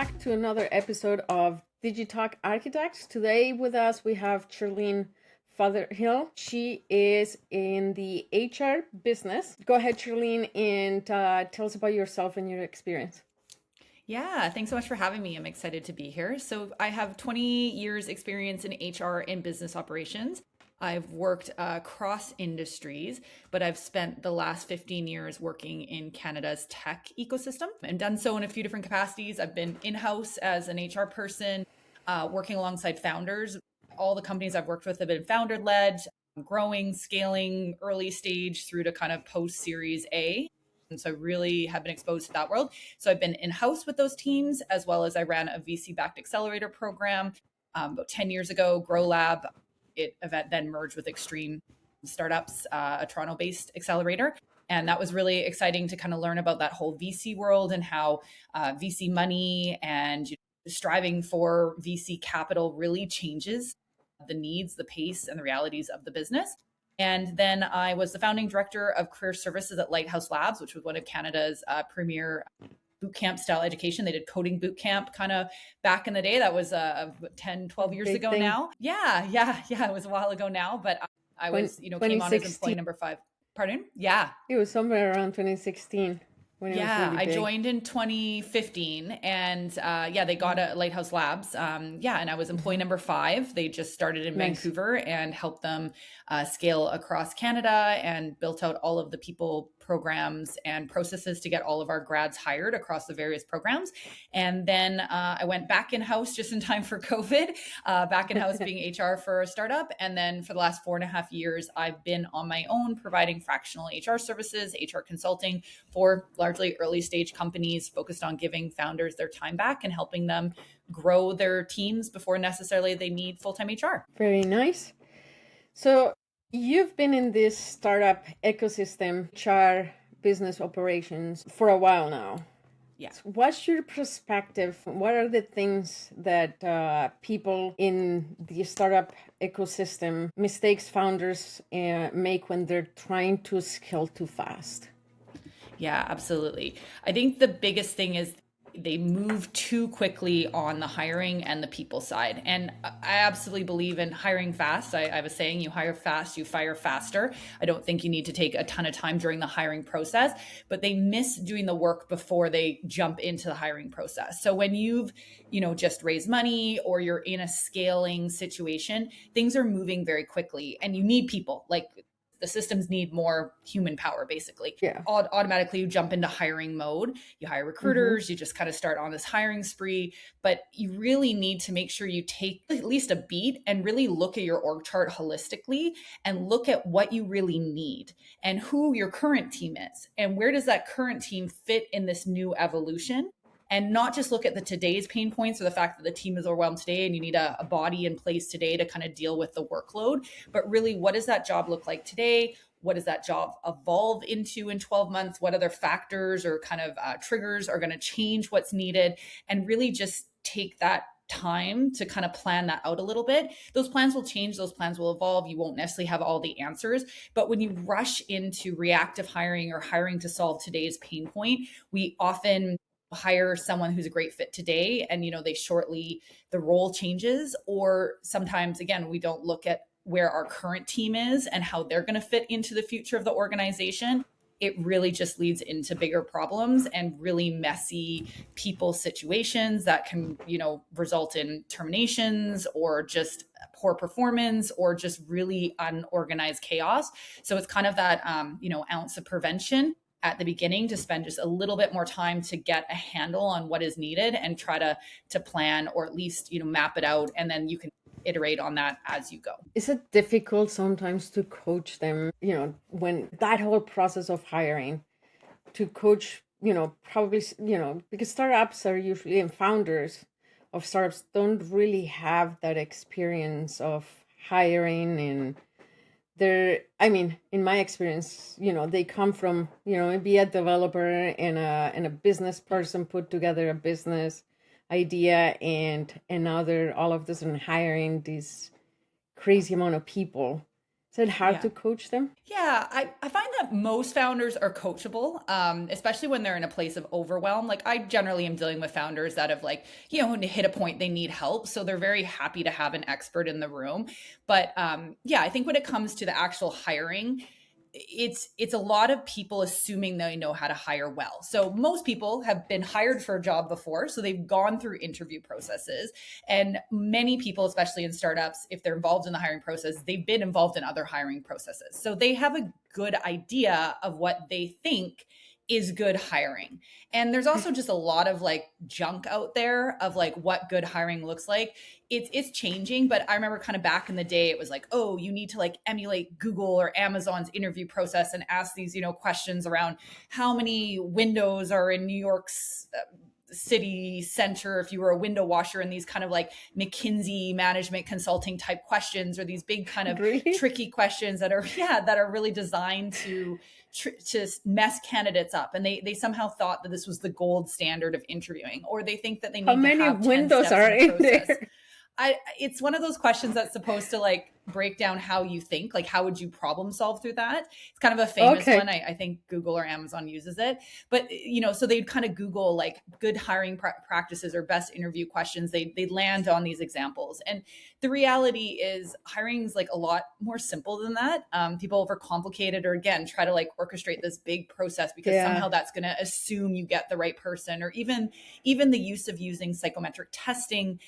back to another episode of Digitalk Architects. Today with us we have Charlene Fothergill. She is in the HR business. Go ahead, Charlene, and tell us about yourself and your experience. Yeah, thanks so much for having me. I'm excited to be here. So, I have 20 years experience in HR and business operations. I've worked across industries, but I've spent the last 15 years working in Canada's tech ecosystem and done so in a few different capacities. I've been in-house as an HR person, working alongside founders. All the companies I've worked with have been founder-led, growing, scaling, early stage through to kind of post-Series A. And so I really have been exposed to that world. So I've been in-house with those teams, as well as I ran a VC-backed accelerator program about 10 years ago, Grow Lab. Event then merged with Extreme Startups, a Toronto-based accelerator. And that was really exciting to kind of learn about that whole VC world and how VC money and striving for VC capital really changes the needs, the pace, and the realities of the business. And then I was the founding director of career services at Lighthouse Labs, which was one of Canada's premier boot camp style education. They did coding boot camp kind of back in the day. That was 10, 12 years ago now. Yeah. It was a while ago now, but I was, came on as employee number 5. Pardon? Yeah. It was somewhere around 2016. Yeah, I joined in 2015 and they got a Lighthouse Labs. And I was employee number 5. They just started in Vancouver and helped them scale across Canada and built out all of the people programs and processes to get all of our grads hired across the various programs. And then I went back in-house just in time for COVID, back in-house being HR for a startup. And then for the last 4.5 years, I've been on my own providing fractional HR services, HR consulting for largely early stage companies focused on giving founders their time back and helping them grow their teams before necessarily they need full-time HR. Very nice. So you've been in this startup ecosystem, HR business operations for a while now. Yeah. What's your perspective? What are the things that people in the startup ecosystem, mistakes founders make when they're trying to scale too fast? Yeah, absolutely. I think the biggest thing is they move too quickly on the hiring and the people side. And I absolutely believe in hiring fast. I have a saying, you hire fast, you fire faster. I don't think you need to take a ton of time during the hiring process, but they miss doing the work before they jump into the hiring process. So when you've, just raised money or you're in a scaling situation, things are moving very quickly and you need people. Like the systems need more human power, basically. Yeah. Automatically, you jump into hiring mode. You hire recruiters, you just kind of start on this hiring spree. But you really need to make sure you take at least a beat and really look at your org chart holistically and look at what you really need and who your current team is and where does that current team fit in this new evolution. And not just look at the today's pain points or the fact that the team is overwhelmed today and you need a body in place today to kind of deal with the workload, but really what does that job look like today? What does that job evolve into in 12 months? What other factors or kind of triggers are going to change what's needed? And really just take that time to kind of plan that out a little bit. Those plans will change, those plans will evolve. You won't necessarily have all the answers, but when you rush into reactive hiring or hiring to solve today's pain point, we often hire someone who's a great fit today and they shortly the role changes, or sometimes again we don't look at where our current team is and how they're going to fit into the future of the organization. It really just leads into bigger problems and really messy people situations that can result in terminations or just poor performance or just really unorganized chaos. So it's kind of that ounce of prevention at the beginning to spend just a little bit more time to get a handle on what is needed and try to plan or at least, map it out. And then you can iterate on that as you go. Is it difficult sometimes to coach them, when that whole process of hiring to coach, probably, because startups are usually and founders of startups don't really have that experience of hiring and in my experience, they come from, maybe a developer and a business person put together a business idea and now they're all of this and hiring this crazy amount of people Is it hard to coach them? Yeah, I find that most founders are coachable, especially when they're in a place of overwhelm. Like I generally am dealing with founders that have like, hit a point they need help. So they're very happy to have an expert in the room. But yeah, I think when it comes to the actual hiring, it's a lot of people assuming they know how to hire well. So most people have been hired for a job before, so they've gone through interview processes. And many people, especially in startups, if they're involved in the hiring process, they've been involved in other hiring processes. So they have a good idea of what they think is good hiring. And there's also just a lot of like junk out there of like what good hiring looks like. It's changing, but I remember kind of back in the day, it was like, oh, you need to like emulate Google or Amazon's interview process and ask these, questions around how many windows are in New York's city center if you were a window washer, and these kind of like McKinsey management consulting type questions, or these big kind of Really? tricky questions that are really designed to mess candidates up. And they somehow thought that this was the gold standard of interviewing, or they think that they need How to many have 10 windows steps are in the in process. there? It's one of those questions that's supposed to like break down how you think, like how would you problem solve through that. It's kind of a famous one. I think Google or Amazon uses it, but so they'd kind of Google like good hiring practices or best interview questions. They land on these examples, and the reality is hiring is like a lot more simple than that. People overcomplicate it, or again try to like orchestrate this big process because somehow that's going to assume you get the right person, or even the use of using psychometric testing,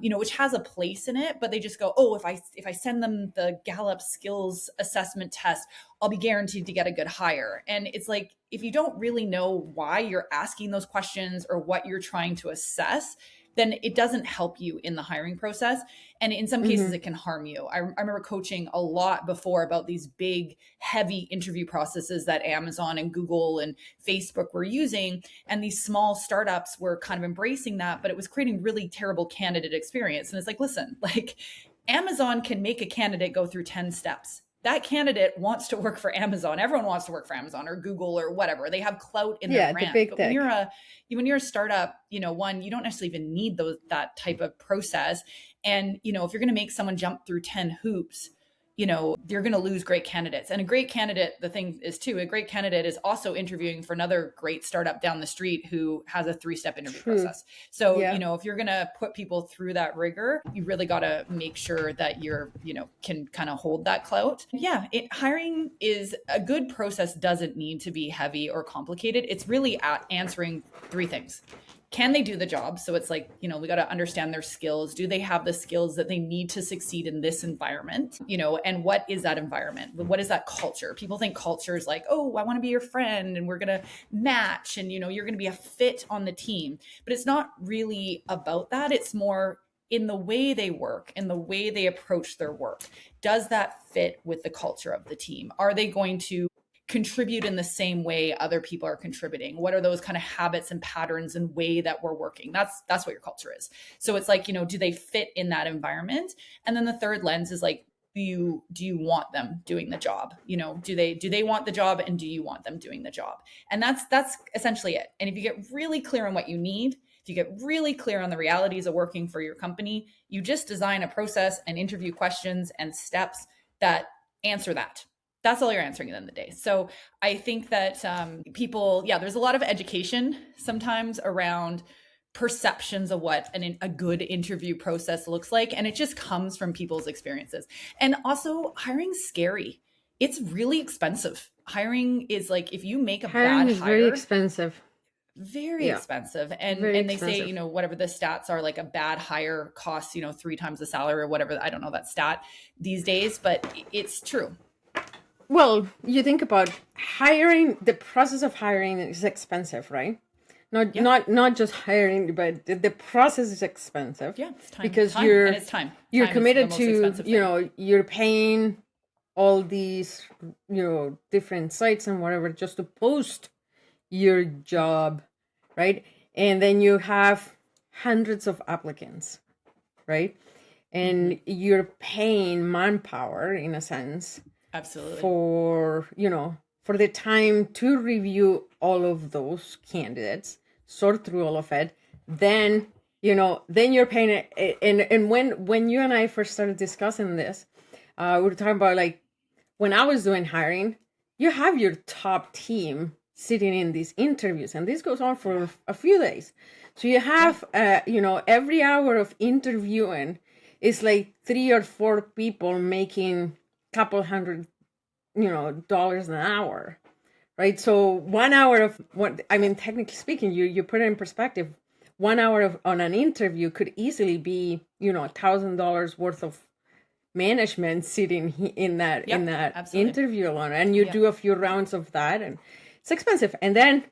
which has a place in it, but they just go, oh, if I send them the Gallup skills assessment test, I'll be guaranteed to get a good hire. And it's like, if you don't really know why you're asking those questions or what you're trying to assess, then it doesn't help you in the hiring process. And in some cases, it can harm you. I remember coaching a lot before about these big, heavy interview processes that Amazon and Google and Facebook were using. And these small startups were kind of embracing that, but it was creating really terrible candidate experience. And it's like, listen, like Amazon can make a candidate go through 10 steps. That candidate wants to work for Amazon. Everyone wants to work for Amazon or Google or whatever. They have clout in their brand. But when you're a startup, one, you don't necessarily even need that type of process. And, if you're going to make someone jump through 10 hoops, you're going to lose great candidates. And a great candidate, the thing is too, a great candidate is also interviewing for another great startup down the street who has a 3-step interview process. So, if you're going to put people through that rigor, you really got to make sure that you're, can kind of hold that clout. Yeah. Hiring is a good process, doesn't need to be heavy or complicated. It's really answering 3 things. Can they do the job? So it's like, we got to understand their skills. Do they have the skills that they need to succeed in this environment? And what is that environment? What is that culture? People think culture is like, oh, I want to be your friend and we're going to match and, you're going to be a fit on the team. But it's not really about that. It's more in the way they work, in the way they approach their work. Does that fit with the culture of the team? Are they going to contribute in the same way other people are contributing? What are those kind of habits and patterns and way that we're working? That's what your culture is. So it's like, do they fit in that environment? And then the third lens is like, do you want them doing the job? Do they want the job, and do you want them doing the job? And that's essentially it. And if you get really clear on what you need, if you get really clear on the realities of working for your company, you just design a process and interview questions and steps that answer that. That's all you're answering at the end of the day. So I think that people, there's a lot of education sometimes around perceptions of what a good interview process looks like. And it just comes from people's experiences. And also, hiring's scary. It's really expensive. Hiring is like, if you make a bad hire, very expensive. Very expensive. And they say, whatever the stats are, like a bad hire costs, 3 times the salary or whatever. I don't know that stat these days, but it's true. Well, you think about hiring, the process of hiring is expensive, right? Not just hiring, but the process is expensive. Yeah, it's time. Because it's time. You're time committed to, you're paying all these, different sites and whatever just to post your job, right? And then you have hundreds of applicants, right? And you're paying manpower in a sense. Absolutely. For the time to review all of those candidates, sort through all of it, then you're paying it. And when you and I first started discussing this, we were talking about like when I was doing hiring, you have your top team sitting in these interviews, and this goes on for a few days. So you have, every hour of interviewing is like 3 or 4 people making a couple hundred, dollars an hour, right? So 1 hour of what, I mean, technically speaking, you put it in perspective. 1 hour on an interview could easily be, $1,000 worth of management sitting in that absolutely. interview alone, and you do a few rounds of that, and it's expensive. And then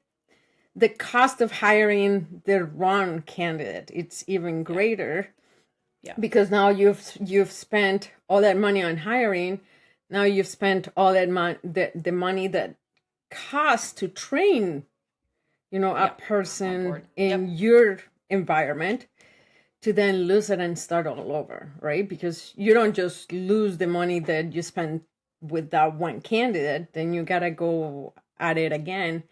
the cost of hiring the wrong candidate, it's even greater. Because now you've spent all that money on hiring. Now you've spent all that the money that costs to train a person in your environment, to then lose it and start all over, right? Because you don't just lose the money that you spent with that one candidate, then you gotta go at it again.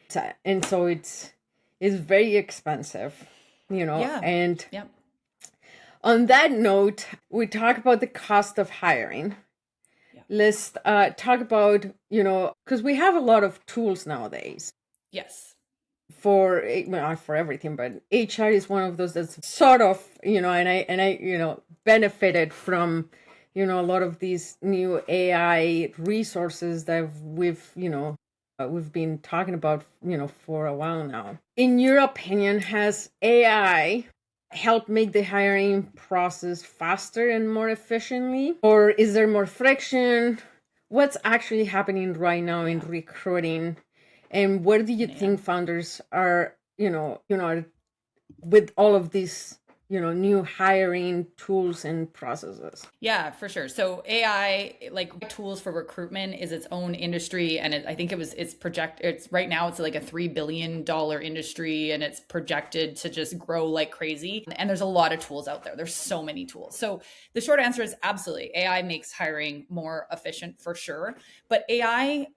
And so it's very expensive, and on that note, we talk about the cost of hiring. Let's talk about, because we have a lot of tools nowadays. Yes. For everything, but HR is one of those that's sort of, and I benefited from, a lot of these new AI resources that we've been talking about, for a while now. In your opinion, has AI helped make the hiring process faster and more efficiently, or is there more friction? What's actually happening right now in recruiting? And where do you think founders are, with all of these, new hiring tools and processes? Yeah, for sure. So AI, like tools for recruitment, is its own industry, and I think it's right now it's like a $3 billion industry, and it's projected to just grow like crazy. And there's a lot of tools out there. There's so many tools. So the short answer is absolutely, AI makes hiring more efficient for sure, but AI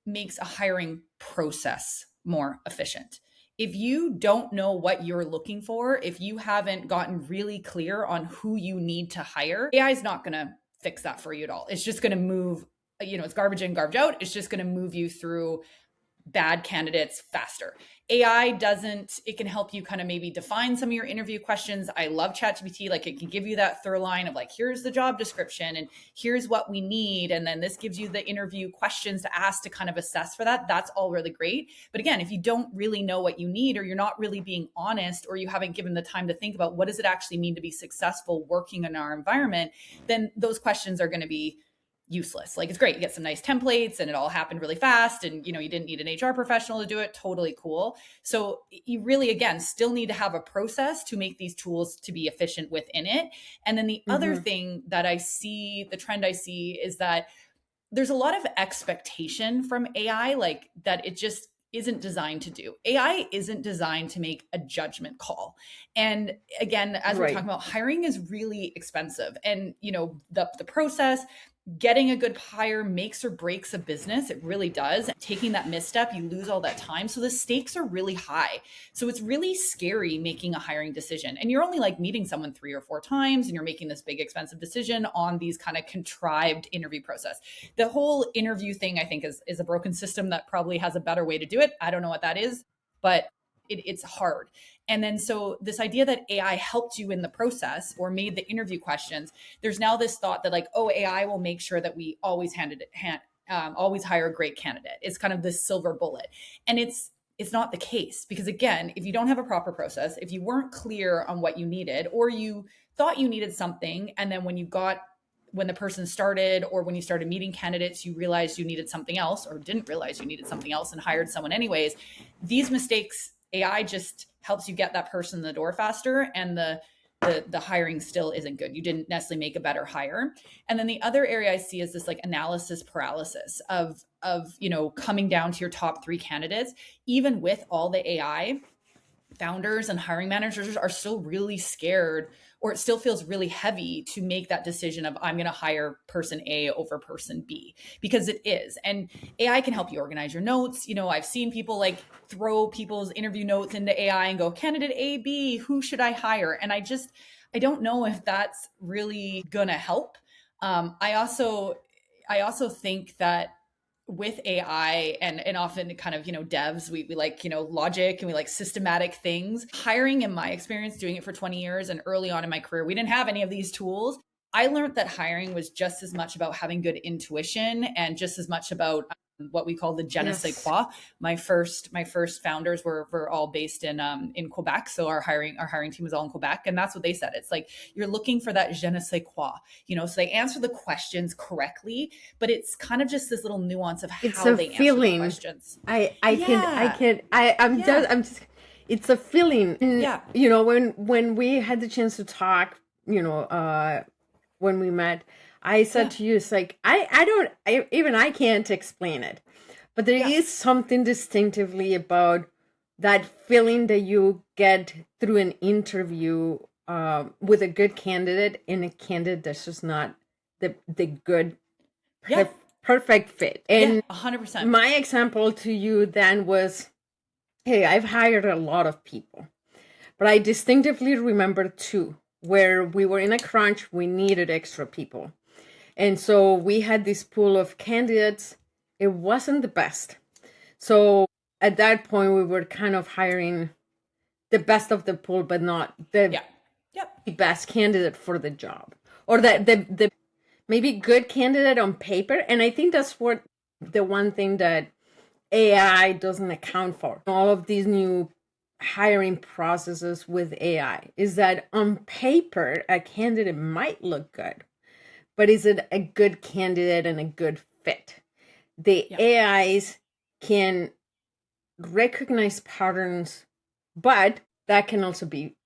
makes a hiring process more efficient. If you don't know what you're looking for, if you haven't gotten really clear on who you need to hire, AI is not going to fix that for you at all. It's just going to move, it's garbage in, garbage out. It's just going to move you through bad candidates faster. AI it can help you kind of maybe define some of your interview questions. I love ChatGPT. Like, it can give you that thorough line of like, here's the job description and here's what we need. And then this gives you the interview questions to ask to kind of assess for that. That's all really great. But again, if you don't really know what you need, or you're not really being honest, or you haven't given the time to think about what does it actually mean to be successful working in our environment, then those questions are going to be useless. Like, it's great, you get some nice templates and it all happened really fast, and you didn't need an HR professional to do it. Totally cool. So you really, again, still need to have a process to make these tools to be efficient within it. And then the other thing that the trend I see is that there's a lot of expectation from AI, like that it just isn't designed to do. AI isn't designed to make a judgment call. And again, as we're talking about, hiring is really expensive. And the process, getting a good hire makes or breaks a business. It really does. Taking that misstep, you lose all that time. So the stakes are really high. So it's really scary making a hiring decision. And you're only like meeting someone 3 or 4 times, and you're making this big expensive decision on these kind of contrived interview process. The whole interview thing, I think, is a broken system that probably has a better way to do it. I don't know what that is, but it's hard. And then so this idea that AI helped you in the process or made the interview questions, there's now this thought that like, oh, AI will make sure that we always always hire a great candidate. It's kind of this silver bullet. And it's not the case, because again, if you don't have a proper process, if you weren't clear on what you needed, or you thought you needed something, and then when the person started, or when you started meeting candidates, you realized you needed something else, or didn't realize you needed something else and hired someone anyways, these mistakes, AI just helps you get that person in the door faster, and the hiring still isn't good. You didn't necessarily make a better hire. And then the other area I see is this like analysis paralysis of coming down to your top 3 candidates. Even with all the AI, founders and hiring managers are still really scared, or it still feels really heavy to make that decision of, I'm going to hire person A over person B, because it is. And AI can help you organize your notes. I've seen people like throw people's interview notes into AI and go, candidate A, B, who should I hire? And I don't know if that's really going to help. I I also think that with AI and often kind of, devs, we like, logic and we like systematic things. Hiring, in my experience, doing it for 20 years and early on in my career, we didn't have any of these tools. I learned that hiring was just as much about having good intuition and just as much about what we call the je ne sais Yes. quoi. My first founders were all based in Quebec, so our hiring team was all in Quebec, and that's what they said. It's like you're looking for that je ne sais quoi, so they answer the questions correctly, but it's kind of just this little nuance of It's how a they answer the feeling. questions. I Yeah, can, yeah, I'm just, it's a feeling. And, yeah, when we had the chance to talk, when we met, I said yeah, to you, it's like, even I can't explain it, but there yeah, is something distinctively about that feeling that you get through an interview, with a good candidate and a candidate that's just not the good, yeah, perfect fit. yeah, And 100%. my example to you then was, hey, I've hired a lot of people, but I distinctively remember two where we were in a crunch, we needed extra people. And so we had this pool of candidates. It wasn't the best. So at that point, we were kind of hiring the best of the pool, but not the Yeah, yep, best candidate for the job, or the maybe good candidate on paper. And I think that's what the one thing that AI doesn't account for. All of these new hiring processes with AI is that on paper, a candidate might look good, but is it a good candidate and a good fit? The yeah, AIs can recognize patterns, but that can also be,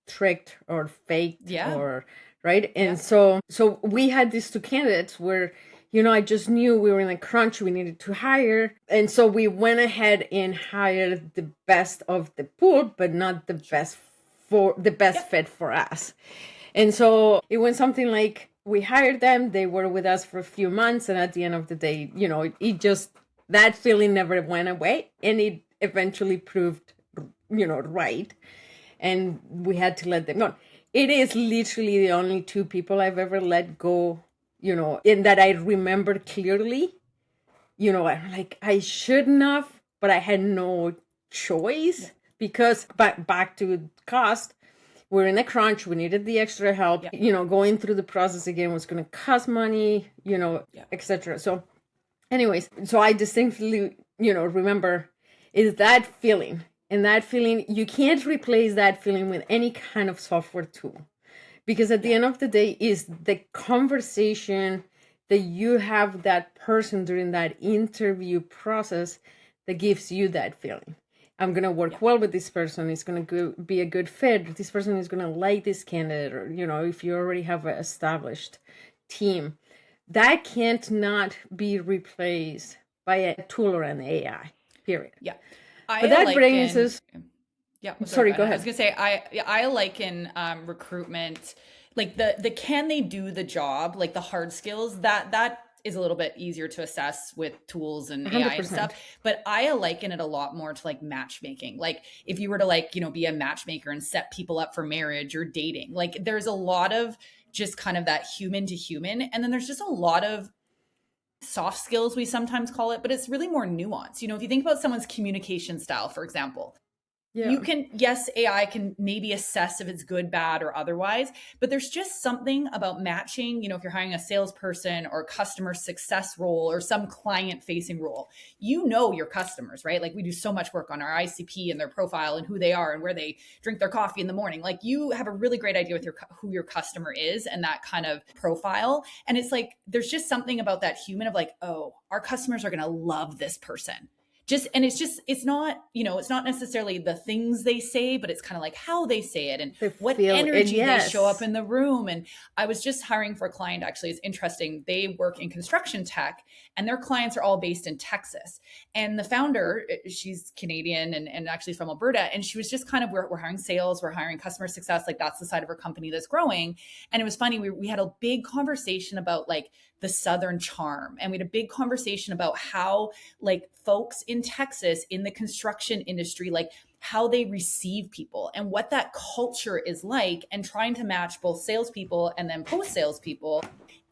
tricked or faked, yeah, or right. yeah, And so we had these two candidates where, I just knew we were in a crunch, we needed to hire, and so we went ahead and hired the best of the pool, but not the sure, best yep, fit for us. And so it went something like, we hired them, they were with us for a few months, and at the end of the day, it just, that feeling never went away, and it eventually proved, right. And we had to let them go. It is literally the only two people I've ever let go, in that I remember clearly. I'm like, I shouldn't have, but I had no yeah, choice, because back to cost, we're in a crunch, we needed the extra help, yeah, going through the process again was going to cost money, yeah, etc. So anyways, so I distinctly, remember, is that feeling. And that feeling, you can't replace that feeling with any kind of software tool, because at the yeah, end of the day is the conversation that you have that person during that interview process that gives you that feeling. I'm going to yeah, work well with this person, it's going to be a good fit, this person is going to like this candidate, or if you already have an established team, that can't not be replaced by a tool or an AI, period. yeah. But I that brings liken us, Yeah, sorry, sorry, go go ahead. I was ahead. gonna say I liken recruitment, like the can they do the job, like the hard skills, that is a little bit easier to assess with tools and AI and stuff. 100%. But I liken it a lot more to like matchmaking. Like if you were to like, be a matchmaker and set people up for marriage or dating, like there's a lot of just kind of that human to human. And then there's just a lot of soft skills, we sometimes call it, but it's really more nuanced. If you think about someone's communication style, for example, you Yeah, can, yes, AI can maybe assess if it's good, bad, or otherwise, but there's just something about matching, if you're hiring a salesperson or customer success role or some client facing role, your customers, right? Like we do so much work on our ICP and their profile and who they are and where they drink their coffee in the morning. Like you have a really great idea with who your customer is and that kind of profile. And it's like, there's just something about that human of like, oh, our customers are going to love this person, and it's not, it's not necessarily the things they say, but it's kind of like how they say it and they what feel, and energy they show up yes. in the room. And I was just hiring for a client, actually. It's interesting, they work in construction tech and their clients are all based in Texas, and the founder, she's Canadian and actually from Alberta, and she was just kind of, we're hiring sales, we're hiring customer success, like that's the side of her company that's growing. And it was funny, we had a big conversation about like the Southern charm, and we had a big conversation about how like folks in Texas in the construction industry, like how they receive people and what that culture is like, and trying to match both salespeople and then post salespeople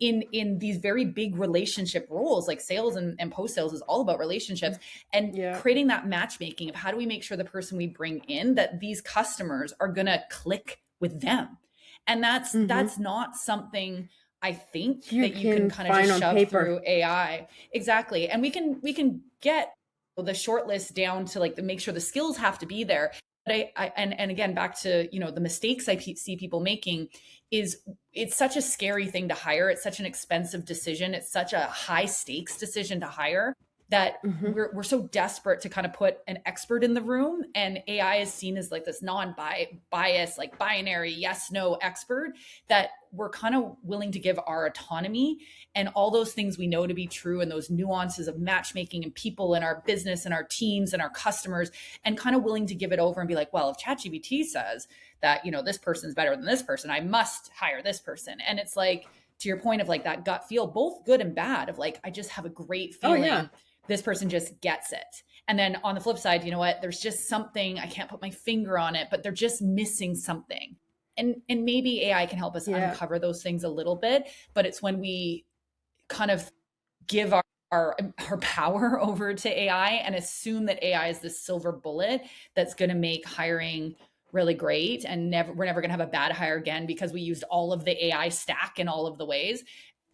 in these very big relationship roles, like sales and post sales is all about relationships, and Yeah. creating that matchmaking of how do we make sure the person we bring in, that these customers are going to click with them. And that's not something I think You that you can can kind of find just on shove paper. through AI. Exactly. And we can get the short list down to like the make sure the skills have to be there. But and again, back to, the mistakes I see people making is, it's such a scary thing to hire. It's such an expensive decision. It's such a high stakes decision to hire, that Hmm. we're so desperate to kind of put an expert in the room, and AI is seen as like this non-bias, like binary yes no expert, that we're kind of willing to give our autonomy and all those things we know to be true, and those nuances of matchmaking and people in our business and our teams and our customers, and kind of willing to give it over and be like, well, if ChatGPT says that, this person's better than this person, I must hire this person. And it's like, to your point of like that gut feel, both good and bad, of like, I just have a great Oh yeah. feeling this person just gets it. And then on the flip side, you know what? There's just something, I can't put my finger on it, but they're just missing something. And maybe AI can help us Yeah. uncover those things a little bit, but it's when we kind of give our power over to AI and assume that AI is this silver bullet that's going to make hiring really great, and we're never going to have a bad hire again because we used all of the AI stack in all of the ways.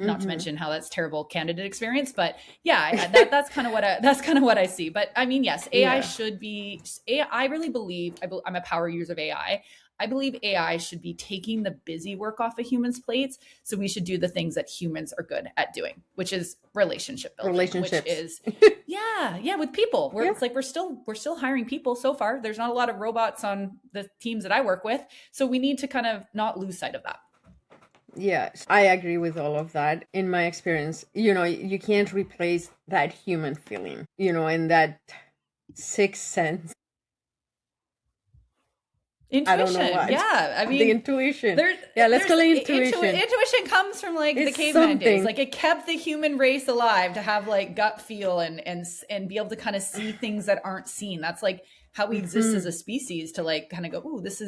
Not to Hmm. mention how that's terrible candidate experience, but yeah, that's kind of what I see. But I mean, yes, AI Yeah. should be. I really believe I'm a power user of AI. I believe AI should be taking the busy work off of humans' plates. So we should do the things that humans are good at doing, which is relationship building, which Relationships. is, yeah, with people. Yeah. It's like we're still hiring people so far. There's not a lot of robots on the teams that I work with. So we need to kind of not lose sight of that. Yes, I agree with all of that. In my experience, you can't replace that human feeling, and that sixth sense. I don't know Intuition. what. Yeah. I The mean, intuition. there Yeah, let's there's call it intuition. intuition comes from like the It's caveman days. something. Like it kept the human race alive to have like gut feel and be able to kind of see things that aren't seen. That's like how we exist as Hmm. a species, to like kind of go, "Ooh, this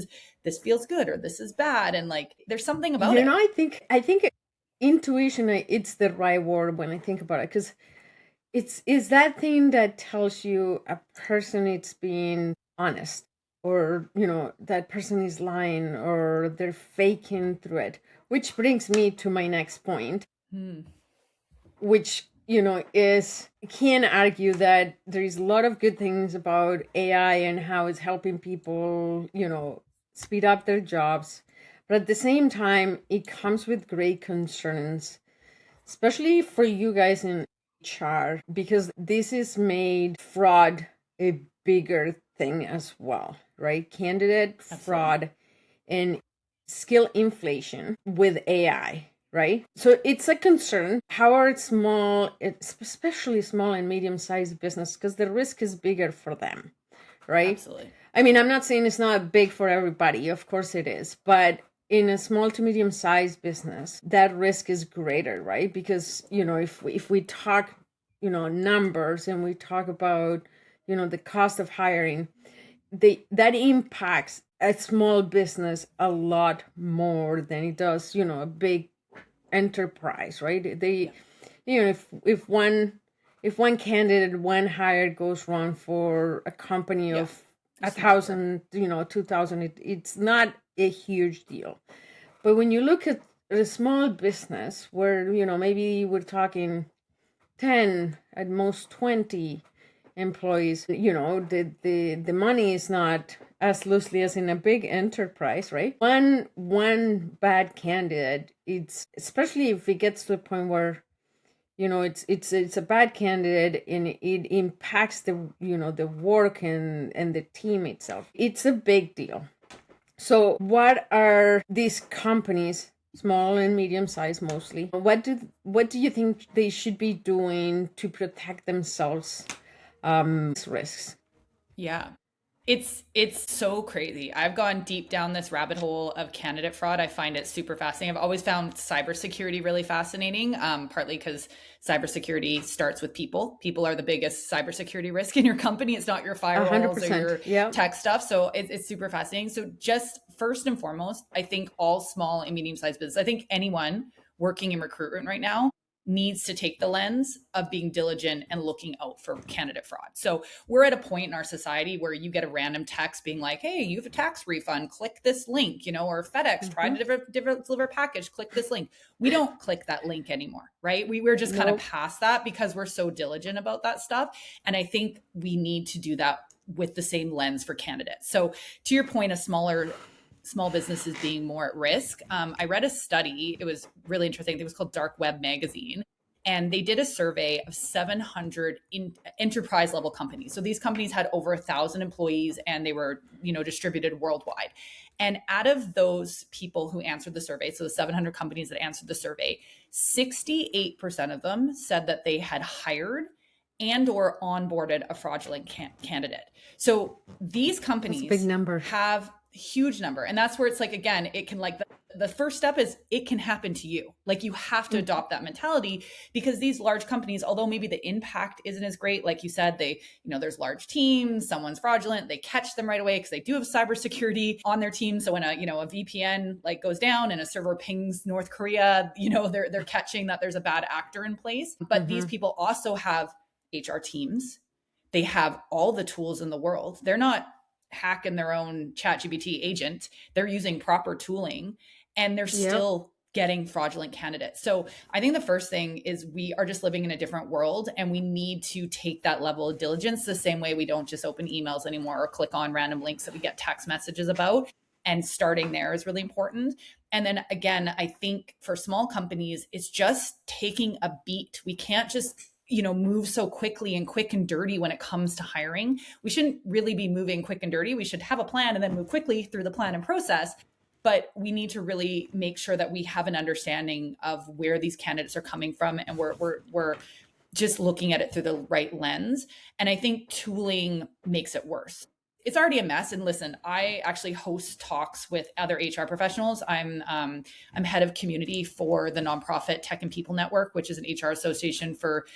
feels good," or "this is bad." And like there's something about You it. know, I think intuition, it's the right word when I think about it, because it's that thing that tells you a person is being honest, or that person is lying, or they're faking through it, which brings me to my next point, Hmm. which is, can argue that there is a lot of good things about AI and how it's helping people speed up their jobs, but at the same time it comes with great concerns, especially for you guys in HR, because this is made fraud a bigger thing as well, right? Candidate Absolutely. fraud and skill inflation with AI, right? So it's a concern. How are especially small and medium sized business, because the risk is bigger for them, right? Absolutely. I mean, I'm not saying it's not big for everybody. Of course it is. But in a small to medium sized business, that risk is greater, right? Because, if we talk, numbers, and we talk about, the cost of hiring, that impacts a small business a lot more than it does, a big enterprise, right? Yeah. If one candidate, one hire goes wrong for a company Yeah. of a Small number. thousand, 2,000, it's not a huge deal. But when you look at a small business where, maybe we're talking 10, at most 20 employees, the money is not as loosely as in a big enterprise, right? One bad candidate, it's, especially if it gets to a point where it's a bad candidate and it impacts the work and the team itself, it's a big deal. So what are these companies, small and medium sized mostly, what do you think they should be doing to protect themselves risks? Yeah. It's so crazy. I've gone deep down this rabbit hole of candidate fraud. I find it super fascinating. I've always found cybersecurity really fascinating, partly because cybersecurity starts with people. People are the biggest cybersecurity risk in your company. It's not your firewalls or 100%. your Yeah. tech stuff. So it's super fascinating. So just first and foremost, I think all small and medium sized business, I think anyone working in recruitment right now needs to take the lens of being diligent and looking out for candidate fraud. So we're at a point in our society where you get a random text being like, hey, you have a tax refund, click this link, or FedEx tried to deliver a package, click this link. We don't click that link anymore, right? We're just kind of past that because we're so diligent about that stuff. And I think we need to do that with the same lens for candidates. So to your point, small businesses being more at risk. I read a study. It was really interesting. It was called Dark Web Magazine. And they did a survey of 700 enterprise level companies. So these companies had over 1,000 employees and they were, distributed worldwide. And out of those people who answered the survey, so the 700 companies that answered the survey, 68% of them said that they had hired and or onboarded a fraudulent candidate. So these companies big number. Have huge number. And that's where it's like, again, it can the first step is it can happen to you. Like you have to adopt that mentality because these large companies, although maybe the impact isn't as great, like you said, they, there's large teams, someone's fraudulent, they catch them right away because they do have cybersecurity on their team. So when a VPN goes down and a server pings North Korea, they're catching that there's a bad actor in place. But these people also have HR teams. They have all the tools in the world. They're not hacking their own ChatGPT agent. They're using proper tooling and they're still getting fraudulent candidates. So I think the first thing is we are just living in a different world and we need to take that level of diligence the same way we don't just open emails anymore or click on random links that we get text messages about. And starting there is really important. And then again, I think for small companies, it's just taking a beat. We can't just move so quickly and quick and dirty when it comes to hiring. We shouldn't really be moving quick and dirty. We should have a plan and then move quickly through the plan and process. But we need to really make sure that we have an understanding of where these candidates are coming from and we're just looking at it through the right lens. And I think tooling makes it worse. It's already a mess. And listen, I actually host talks with other HR professionals. I'm head of community for the nonprofit Tech and People Network, which is an HR association for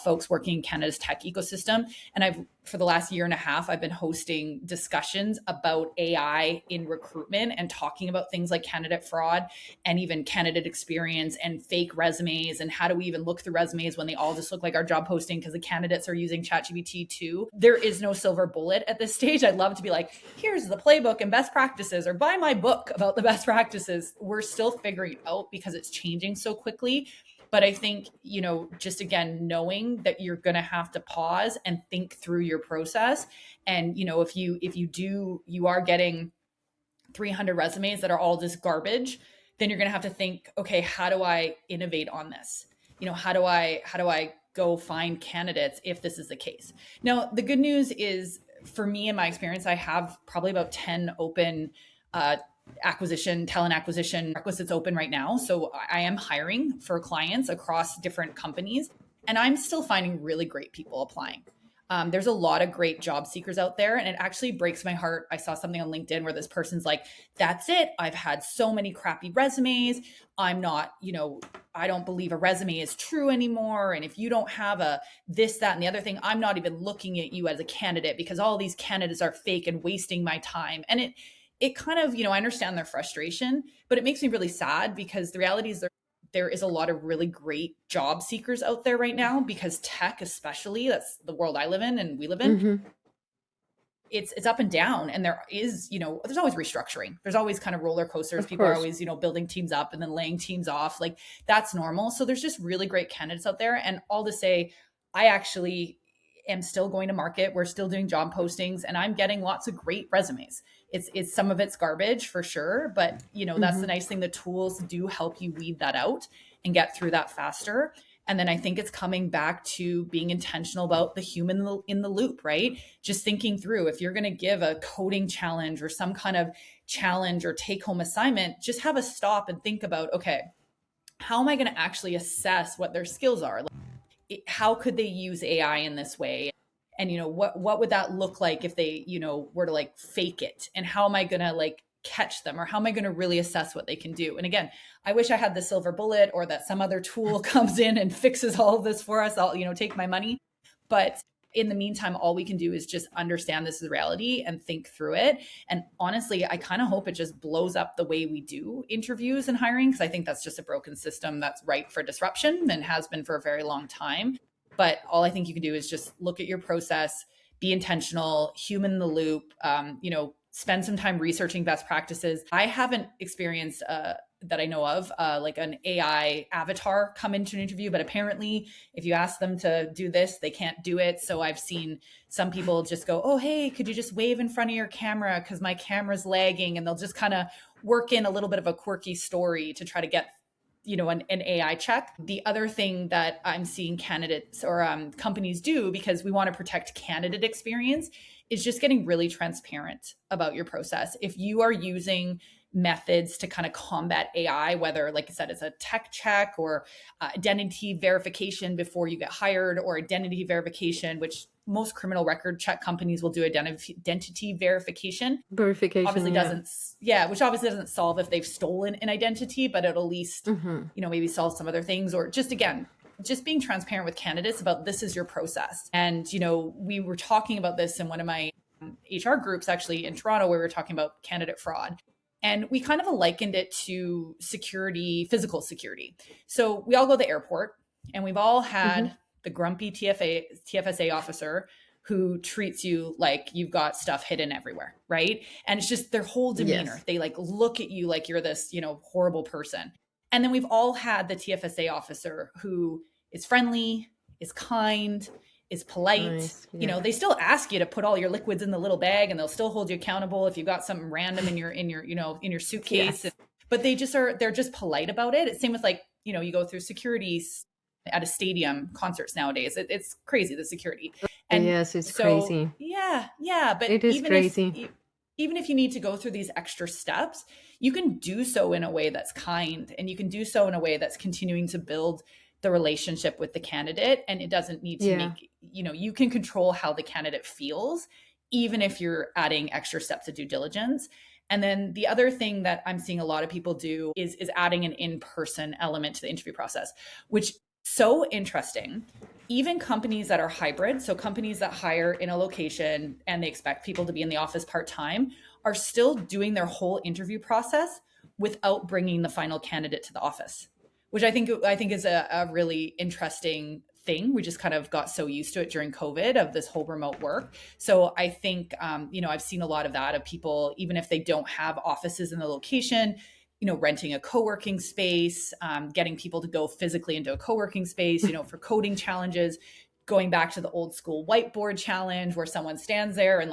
folks working in Canada's tech ecosystem. And for the last year and a half, I've been hosting discussions about AI in recruitment and talking about things like candidate fraud and even candidate experience and fake resumes. And how do we even look through resumes when they all just look like our job posting because the candidates are using ChatGPT too. There is no silver bullet at this stage. I'd love to be like, here's the playbook and best practices, or buy my book about the best practices. We're still figuring it out because it's changing so quickly. But I think, just again, knowing that you're going to have to pause and think through your process. And, if you are getting 300 resumes that are all just garbage, then you're going to have to think, okay, how do I innovate on this? How do I go find candidates if this is the case? Now, the good news is, for me, in my experience, I have probably about 10 open talent acquisition requisites open right now. So I am hiring for clients across different companies, and I'm still finding really great people applying. There's a lot of great job seekers out there, and it actually breaks my heart. I saw something on LinkedIn where this person's like, that's it. I've had so many crappy resumes. I'm not, I don't believe a resume is true anymore. And if you don't have a this, that, and the other thing, I'm not even looking at you as a candidate because all these candidates are fake and wasting my time. And it kind of, I understand their frustration, but it makes me really sad because the reality is there is a lot of really great job seekers out there right now because tech, especially, that's the world I live in and we live in. It's up and down, and there is, there's always restructuring. There's always kind of roller coasters. People are always, building teams up and then laying teams off. Like that's normal. So there's just really great candidates out there. And all to say, I actually am still going to market. We're still doing job postings and I'm getting lots of great resumes. It's some of it's garbage for sure, but that's the nice thing. The tools do help you weed that out and get through that faster. And then I think it's coming back to being intentional about the human in the loop, right? Just thinking through, if you're going to give a coding challenge or some kind of challenge or take home assignment, just have a stop and think about, okay, how am I going to actually assess what their skills are? How could they use AI in this way? And, what would that look like if they, were to fake it? And how am I going to catch them, or how am I going to really assess what they can do? And again, I wish I had the silver bullet or that some other tool comes in and fixes all of this for us. I'll, take my money. But in the meantime, all we can do is just understand this is reality and think through it. And honestly, I kind of hope it just blows up the way we do interviews and hiring, because I think that's just a broken system that's ripe for disruption and has been for a very long time. But all I think you can do is just look at your process, be intentional, human in the loop, spend some time researching best practices. I haven't experienced that I know of, like an AI avatar come into an interview, but apparently if you ask them to do this, they can't do it. So I've seen some people just go, oh, hey, could you just wave in front of your camera because my camera's lagging? And they'll just kind of work in a little bit of a quirky story to try to get an AI check. The other thing that I'm seeing candidates or companies do, because we want to protect candidate experience, is just getting really transparent about your process. If you are using methods to kind of combat AI, whether, like I said, it's a tech check or identity verification before you get hired, or identity verification, which most criminal record check companies will do identity verification. Obviously doesn't, which obviously doesn't solve if they've stolen an identity, but it'll at least, maybe solve some other things. Or just, again, just being transparent with candidates about this is your process. And, we were talking about this in one of my HR groups actually in Toronto, where we were talking about candidate fraud. And we kind of likened it to security, physical security. So we all go to the airport and we've all had the grumpy TFSA officer who treats you like you've got stuff hidden everywhere, right? And it's just their whole demeanor. Yes. They like look at you like you're this, horrible person. And then we've all had the TFSA officer who is friendly, is kind, is polite. Nice. Yeah. They still ask you to put all your liquids in the little bag, and they'll still hold you accountable if you've got something random in your suitcase. Yes. But they're just polite about it. It's same with you go through security at a stadium, concerts nowadays. It's crazy, the security. And yes, it's crazy. Yeah. But it is crazy. Even if you need to go through these extra steps, you can do so in a way that's kind, and you can do so in a way that's continuing to build the relationship with the candidate. And it doesn't need to make, you can control how the candidate feels, even if you're adding extra steps of due diligence. And then the other thing that I'm seeing a lot of people do is adding an in-person element to the interview process, which is so interesting. Even companies that are hybrid, so companies that hire in a location and they expect people to be in the office part-time, are still doing their whole interview process without bringing the final candidate to the office, which I think is a really interesting thing. We just kind of got so used to it during COVID of this whole remote work. So I think, I've seen a lot of that, of people, even if they don't have offices in the location, renting a co-working space, getting people to go physically into a co-working space, for coding challenges, going back to the old school whiteboard challenge where someone stands there and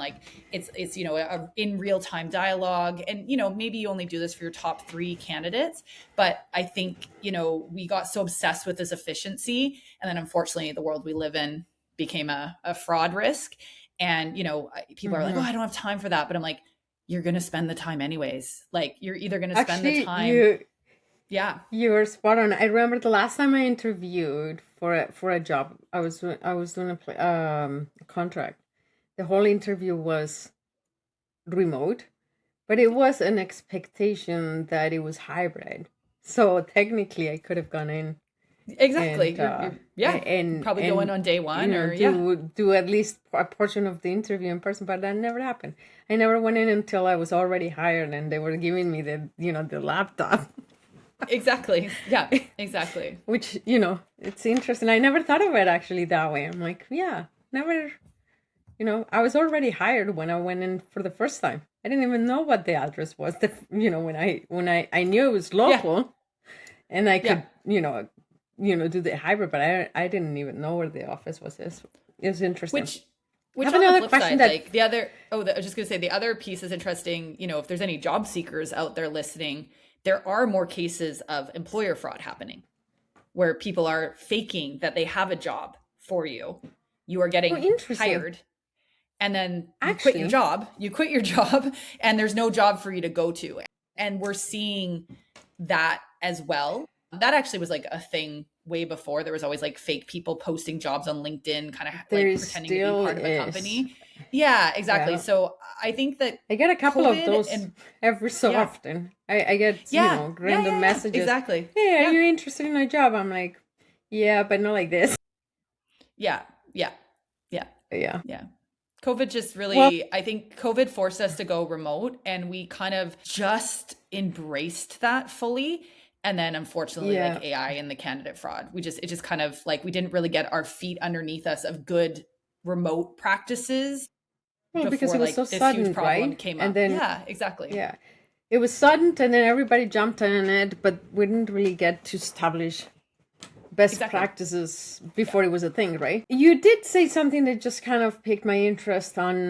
it's a in real-time dialogue. And, maybe you only do this for your top 3 candidates, but I think, we got so obsessed with this efficiency. And then unfortunately the world we live in became a fraud risk. And, people are like, oh, I don't have time for that. But I'm like, you're going to spend the time anyways. You're either going to spend the time. You're spot on. I remember the last time I interviewed for a job, I was doing a contract. The whole interview was remote, but it was an expectation that it was hybrid. So technically I could have gone in. Exactly. And probably go in on day one, do at least a portion of the interview in person, but that never happened. I never went in until I was already hired and they were giving me the laptop. Exactly. Yeah, exactly. Which, it's interesting. I never thought of it actually that way. I'm like, never, I was already hired when I went in for the first time. I didn't even know what the address was. When I knew it was local and I could, do the hybrid, but I didn't even know where the office was. It's interesting. Which on the flip side, I was just going to say, the other piece is interesting. If there's any job seekers out there listening, there are more cases of employer fraud happening where people are faking that they have a job for you. You are getting hired and then you quit your job and there's no job for you to go to. And we're seeing that as well. That actually was a thing way before. There was always fake people posting jobs on LinkedIn, kind of pretending to be part of a company. Yeah, exactly. Yeah. So I think that I get a couple of those every so often. I get random messages. Exactly. Hey, are you interested in a job? I'm like, yeah, but not like this. Yeah. Yeah. Yeah. COVID just Well, really, I think COVID forced us to go remote and we kind of just embraced that fully. And then unfortunately, like yeah. AI and the candidate fraud, it just kind of like, we didn't really get our feet underneath us of good remote practices Well, because before it was so like this huge sudden, problem right? came And up. then, Yeah, exactly. yeah, it was sudden, and then everybody jumped on it, but we didn't really get to establish best Exactly. practices Yeah. before it was a thing, right? You did say something that just kind of piqued my interest on,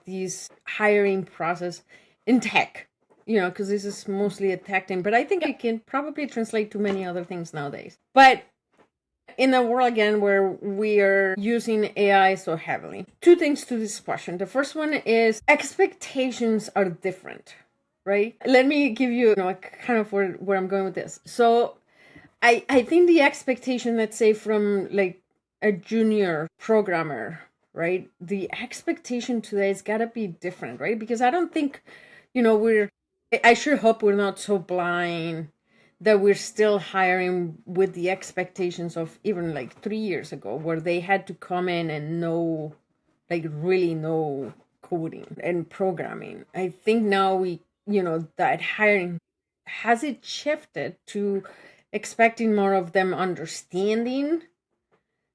these hiring process in tech, because this is mostly a tech thing, but I think Yeah. it can probably translate to many other things nowadays. But in a world again where we are using AI so heavily, two things to this question. The first one is expectations are different, right? Let me give you, kind of where I'm going with this. So I think the expectation, let's say, from like a junior programmer, right? The expectation today has got to be different, right? Because I don't think, I sure hope we're not so blind that we're still hiring with the expectations of even like 3 years ago, where they had to come in and know, like really know coding and programming. I think now that hiring has it shifted to expecting more of them understanding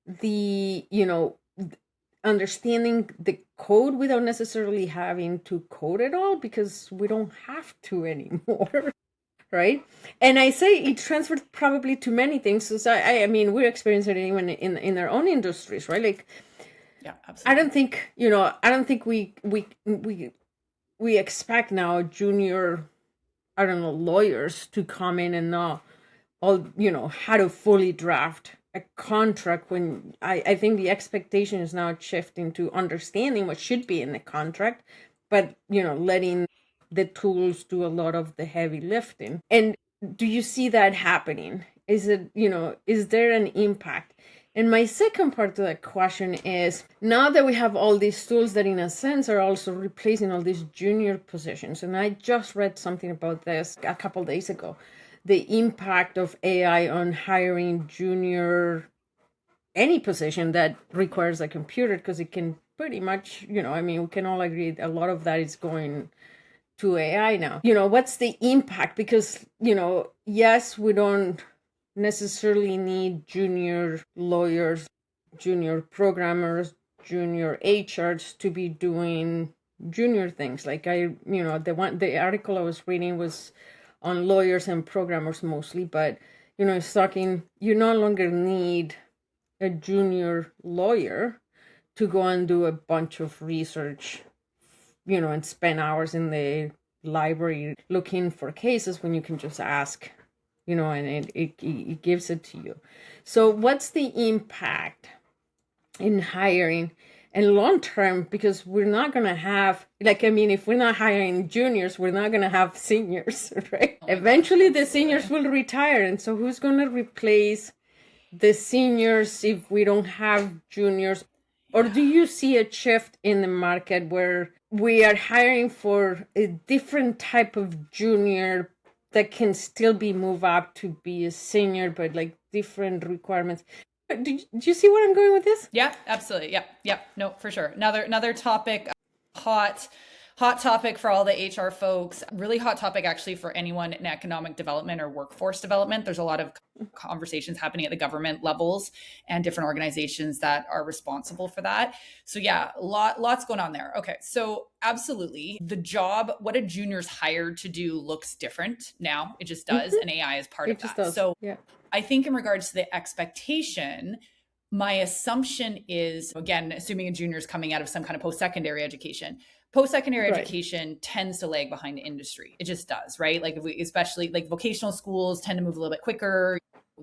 the, understanding the code without necessarily having to code it all, because we don't have to anymore. Right. And I say it transferred probably to many things. So I mean, we're experiencing it even in our own industries, right? Like, Yeah, I absolutely. don't think, I don't think we expect now junior, I don't know, lawyers to come in and know all, how to fully draft a contract, when I think the expectation is now shifting to understanding what should be in the contract, but letting the tools do a lot of the heavy lifting. And do you see that happening? Is it, is there an impact? And my second part to that question is, now that we have all these tools that in a sense are also replacing all these junior positions, and I just read something about this a couple days ago, the impact of AI on hiring junior, any position that requires a computer, because it can pretty much, I mean, we can all agree a lot of that is going to AI now. What's the impact? Because, yes, we don't necessarily need junior lawyers, junior programmers, junior HRs to be doing junior things. Like the article I was reading was on lawyers and programmers mostly, but it's talking, you no longer need a junior lawyer to go and do a bunch of research, and spend hours in the library looking for cases, when you can just ask, and it gives it to you. So what's the impact in hiring and long term? Because we're not going to have, like, I mean, if we're not hiring juniors, we're not going to have seniors, right? Oh my gosh, Eventually the seniors absolutely. will retire, and so who's going to replace the seniors if we don't have juniors? Or Yeah. do you see a shift in the market where we are hiring for a different type of junior that can still be moved up to be a senior, but like different requirements? Do you see where I'm going with this? Yeah, absolutely. Yep. Yep. No, for sure. Another topic, hot hot topic for all the HR folks. Really hot topic actually for anyone in economic development or workforce development. There's a lot of conversations happening at the government levels and different organizations that are responsible for that. So yeah, lots going on there. Okay, so absolutely, the job, what a junior's hired to do looks different now. It just does, Mm-hmm. and AI is part It of just that. does. So Yeah. I think in regards to the expectation, my assumption is, again, assuming a junior is coming out of some kind of post-secondary education, post-secondary Right. education tends to lag behind the industry. It just does, right? Like if we, especially like vocational schools tend to move a little bit quicker.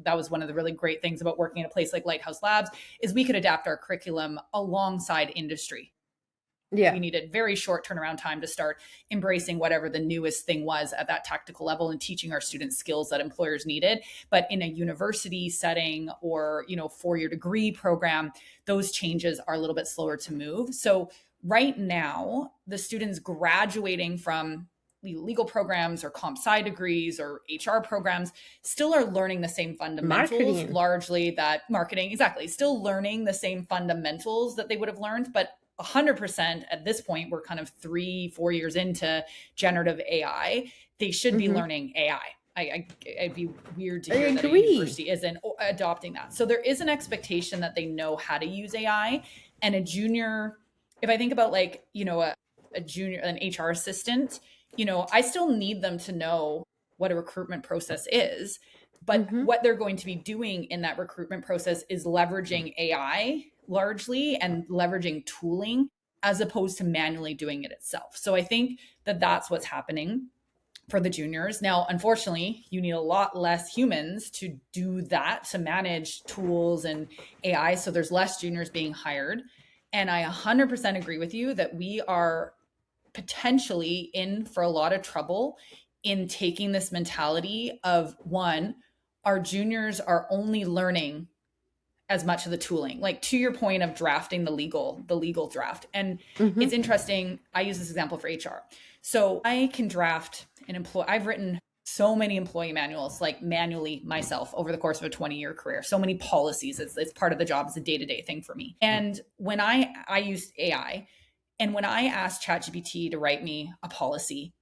That was one of the really great things about working at a place like Lighthouse Labs, is we could adapt our curriculum alongside industry. We Yeah. needed very short turnaround time to start embracing whatever the newest thing was at that tactical level and teaching our students skills that employers needed. But in a university setting or, 4-year degree program, those changes are a little bit slower to move. So right now, the students graduating from legal programs or comp sci degrees or HR programs still are learning the same fundamentals, Marketing. largely that marketing, exactly, still learning the same fundamentals that they would have learned. But 100% at this point, we're kind of 3-4 years into generative AI. They should be learning AI. It'd be weird to hear that a university isn't adopting that. So there is an expectation that they know how to use AI. And a junior, if I think about like, a junior, an HR assistant, I still need them to know what a recruitment process is. But what they're going to be doing in that recruitment process is leveraging AI largely and leveraging tooling as opposed to manually doing it itself. So I think that that's what's happening for the juniors. Now, unfortunately, you need a lot less humans to do that, to manage tools and AI. So there's less juniors being hired. And I 100% agree with you that we are potentially in for a lot of trouble in taking this mentality of, one, our juniors are only learning as much of the tooling, like to your point of drafting the legal draft. And it's interesting. I use this example for HR. So I can draft an employee. I've written so many employee manuals, like manually myself over the course of a 20-year career, so many policies. It's part of the job. It's a day-to-day thing for me. And when I use AI, and when I ask ChatGPT to write me a policy,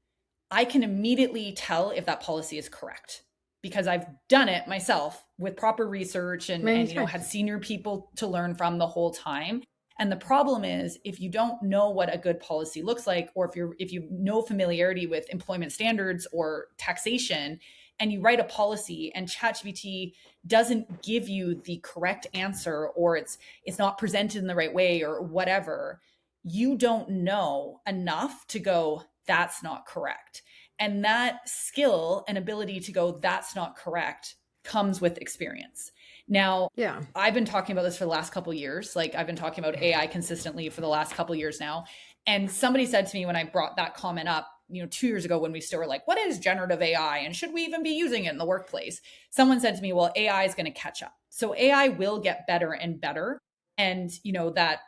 I can immediately tell if that policy is correct because I've done it myself with proper research and had senior people to learn from the whole time. And the problem is, if you don't know what a good policy looks like, or if you know familiarity with employment standards or taxation, and you write a policy and ChatGPT doesn't give you the correct answer, or it's not presented in the right way or whatever, you don't know enough to go, that's not correct. And that skill and ability to go, that's not correct, comes with experience. Now, I've been talking about this for the last couple of years. Like I've been talking about AI consistently for the last couple of years now. And somebody said to me when I brought that comment up, 2 years ago, when we still were like, what is generative AI? And should we even be using it in the workplace? Someone said to me, well, AI is going to catch up. So AI will get better and better. And that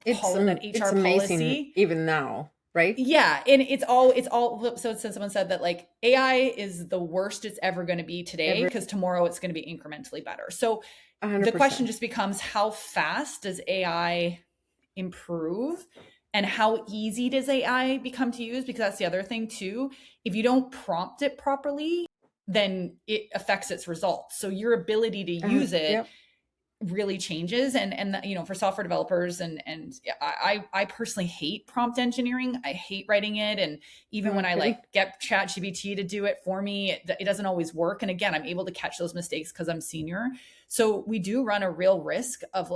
HR amazing policy, even now, right? Yeah. And it's all, so someone said that like AI is the worst it's ever going to be today, because tomorrow it's going to be incrementally better. So 100%. The question just becomes, how fast does AI improve and how easy does AI become to use? Because that's the other thing too. If you don't prompt it properly, then it affects its results. So your ability to use it really changes. And for software developers and I personally hate prompt engineering. I hate writing it. And even when I get ChatGPT to do it for me, it doesn't always work. And again, I'm able to catch those mistakes because I'm senior. So we do run a real risk of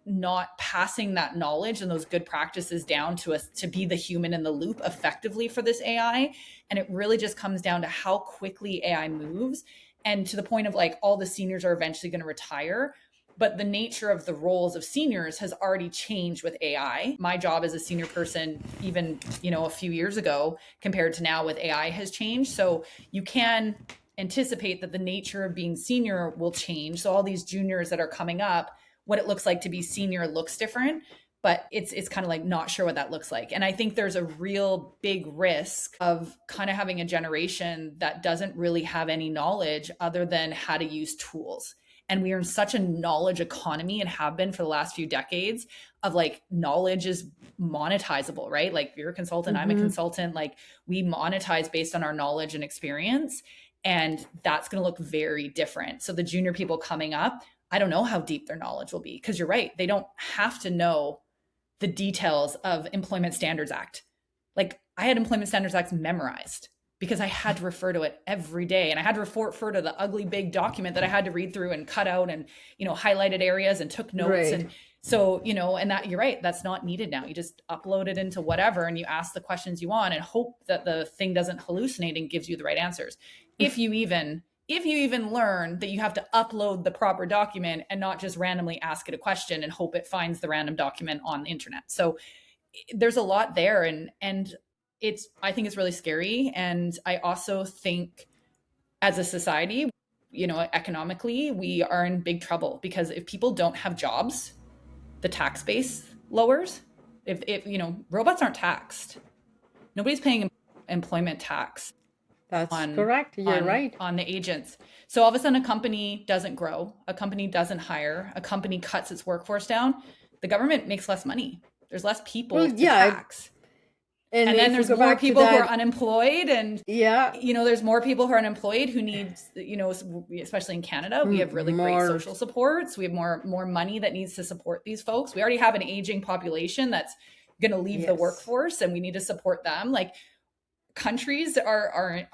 not passing that knowledge and those good practices down to us to be the human in the loop effectively for this AI. And it really just comes down to how quickly AI moves. And to the point of all the seniors are eventually going to retire. But the nature of the roles of seniors has already changed with AI. My job as a senior person, even, a few years ago compared to now with AI, has changed. So you can anticipate that the nature of being senior will change. So all these juniors that are coming up, what it looks like to be senior looks different, but it's kind of not sure what that looks like. And I think there's a real big risk of kind of having a generation that doesn't really have any knowledge other than how to use tools. And we are in such a knowledge economy and have been for the last few decades of knowledge is monetizable, right? You're a consultant, I'm a consultant, we monetize based on our knowledge and experience. And that's going to look very different. So the junior people coming up, I don't know how deep their knowledge will be, because you're right. They don't have to know the details of Employment Standards Act. I had Employment Standards Act memorized because I had to refer to it every day. And I had to refer to the ugly big document that I had to read through and cut out and, highlighted areas and took notes. Right. And so, and that, you're right, that's not needed now. You just upload it into whatever and you ask the questions you want and hope that the thing doesn't hallucinate and gives you the right answers. If you even learn that you have to upload the proper document and not just randomly ask it a question and hope it finds the random document on the internet. So there's a lot there. And I think it's really scary. And I also think as a society, economically, we are in big trouble, because if people don't have jobs, the tax base lowers. If robots aren't taxed, nobody's paying employment tax That's correct. You're right. on the agents. So all of a sudden a company doesn't grow, a company doesn't hire, a company cuts its workforce down, the government makes less money. There's less people Well, to yeah. tax. And And then if we there's go more back to people who are that, unemployed, and yeah, there's more people who are unemployed who need, especially in Canada, we have really great more, social supports. We have more money that needs to support these folks. We already have an aging population that's going to leave the yes. workforce, and we need to support them. Like, countries are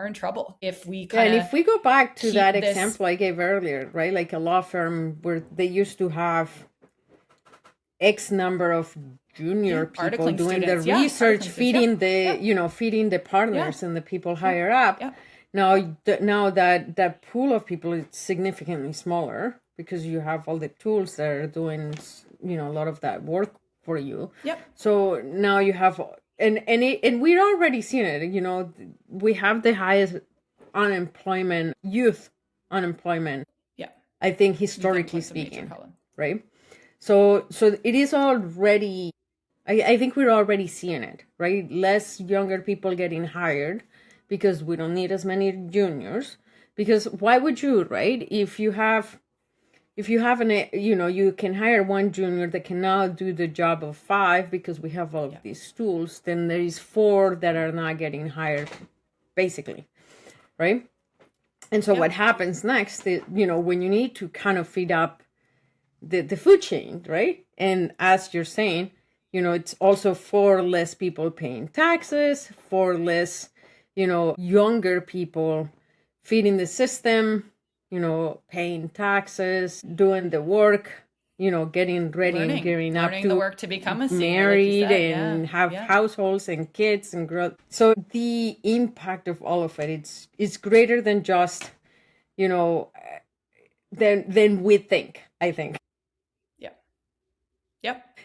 in trouble if we Yeah, and kind of if we go back to that keep this. example I gave earlier, right? Like a law firm where they used to have X number of junior people articling doing students. the research, Articling students. feeding the, feeding the partners and the people higher up. Now, now that pool of people is significantly smaller because you have all the tools that are doing, a lot of that work for you. So now you have, and we're already seeing it. We have the highest unemployment, youth unemployment. I think historically speaking, right? So it is already. I think we're already seeing it, right? Less younger people getting hired because we don't need as many juniors. Because why would you, right? If you have you can hire one junior that can now do the job of 5 because we have all of these tools, then there is 4 that are not getting hired, basically, right? And so what happens next is, when you need to kind of feed up the food chain, right? And as you're saying, it's also 4 less people paying taxes, 4 less, younger people feeding the system, paying taxes, doing the work, getting ready and gearing up to the work to become a senior, married like and have households and kids and growth. So the impact of all of it, it's greater than just, than we think, I think.